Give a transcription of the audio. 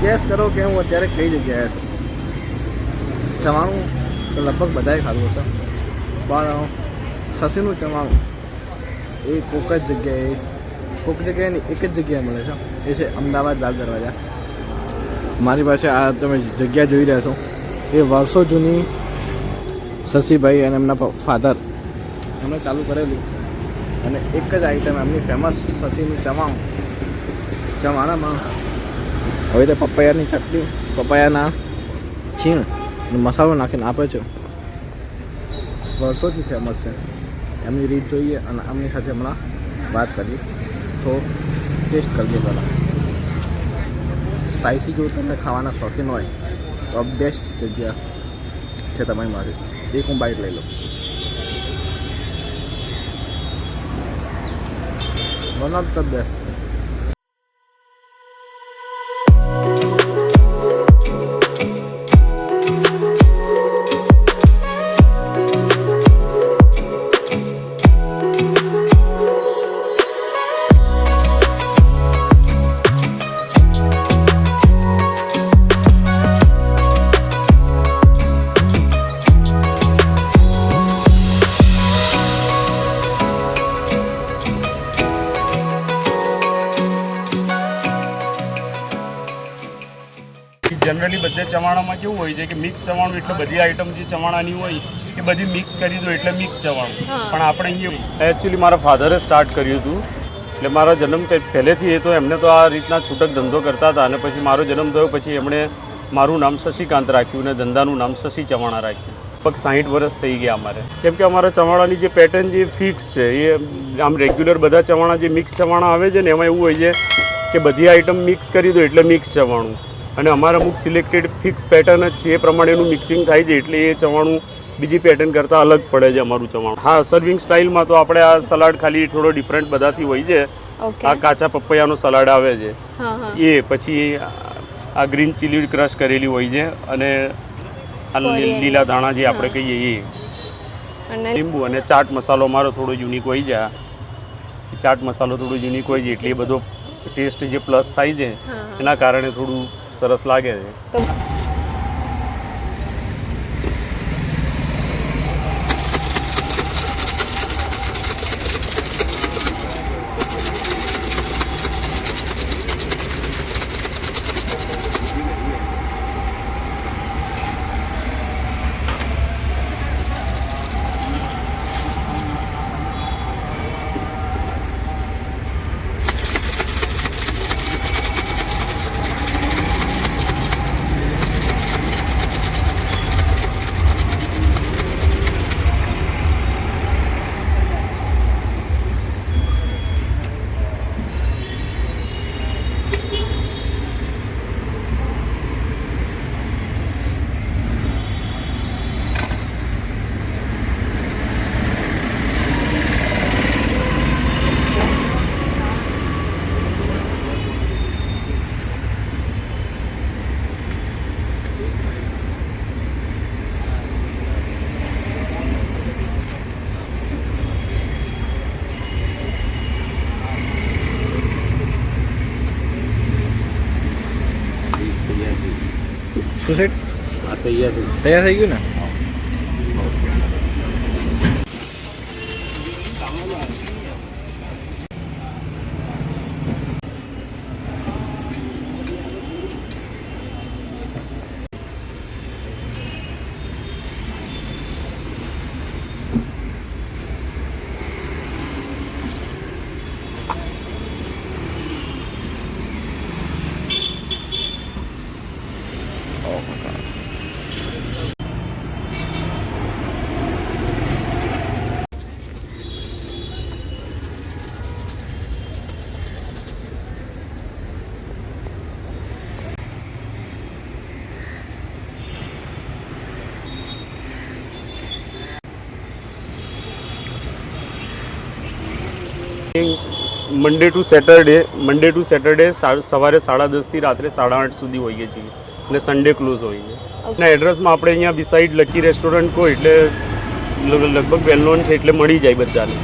Gas કરો કે હું અત્યારે કઈ જગ્યાએ છું. ચવાણું તો લગભગ બધાએ ખાધું હશે, પણ શશીનું ચવાણું એ કોઈક જ જગ્યાએ નહીં, એક જ જગ્યાએ મળે છે. એ છે અમદાવાદ લાલ દરવાજા. મારી પાસે આ તમે જગ્યા જોઈ રહ્યા છો એ વર્ષો જૂની શશીભાઈ અને એમના ફાધર એમણે ચાલુ કરેલું, અને એક જ આઈટમ એમની ફેમસ શશીનું ચવાણામાં હવે તો પપૈયાની ચટણી, પપૈયાના છીણ અને મસાલો નાખીને આપે છે. વર્ષોથી ફેમસ છે. એમની રીત જોઈએ અને એમની સાથે હમણાં વાત કરીએ. તો ટેસ્ટ કરજો પહેલાં. સ્પાઇસી જો તમે ખાવાના શોખીન હોય તો બેસ્ટ જગ્યા છે તમારી માટે. એક હું બાઈટ લઈ લઉં. One of the best. Generally બધે ચવાણામાં કેવું હોય છે કે મિક્સ ચવાણું એટલે બધી આઈટમ જે ચવાણાની હોય એ બધી મિક્સ કરી દો એટલે મિક્સ ચવાણું. પણ આપણે અહીંયા એકચ્યુઅલી મારા ફાધરે સ્ટાર્ટ કર્યું હતું, એટલે મારા જન્મ પહેલેથી એ તો એમને તો આ રીતના છૂટક ધંધો કરતા હતા, અને પછી મારો જન્મ થયો પછી એમણે મારું નામ શશિકાંત રાખ્યું અને ધંધાનું નામ શશી ચવાણા રાખ્યું. લગભગ 60 વર્ષ થઈ ગયા અમારે. કેમ કે અમારા ચવાણાની જે પેટર્ન જે ફિક્સ છે એ આમ રેગ્યુલર બધા ચવાણા જે મિક્સ ચવાણા આવે છે ને એમાં એવું હોય છે કે બધી આઈટમ મિક્સ કરી દો એટલે મિક્સ ચવાણું, અને અમારા અમુક સિલેક્ટેડ ફિક્સ પેટર્ન જ છે એ પ્રમાણેનું મિક્સિંગ થાય છે એટલે એ ચવાણું બીજી પેટર્ન કરતાં અલગ પડે છે અમારું ચવાણું. હા, સર્વિંગ સ્ટાઇલમાં તો આપણે આ સલાડ ખાલી થોડો ડિફરન્ટ બધાથી હોય છે. આ કાચા પપૈયાનો સલાડ આવે છે એ, પછી આ ગ્રીન ચીલી ક્રશ કરેલી હોય છે, અને આ લીલા ધાણા જે આપણે કહીએ એ, લીંબુ અને ચાટ મસાલો અમારો થોડો યુનિક હોય છે. ચાટ મસાલો થોડો યુનિક હોય છે એટલે એ બધો ટેસ્ટ જે પ્લસ થાય છે એના કારણે થોડું સરસ લાગે છે. શું સેટ? આ તૈયાર થઈ ગયું ને? મંડે ટુ સેટરડે સવારે 10:30 થી રાત્રે 8:30 સુધી હોઈએ છીએ, અને સન્ડે ક્લોઝ હોઈએ છે. અને એડ્રેસમાં આપણે અહીંયા બિસાઇડ લકી રેસ્ટોરન્ટ કહો એટલે લગભગ વેલ નોન છે એટલે મળી જાય બધાને.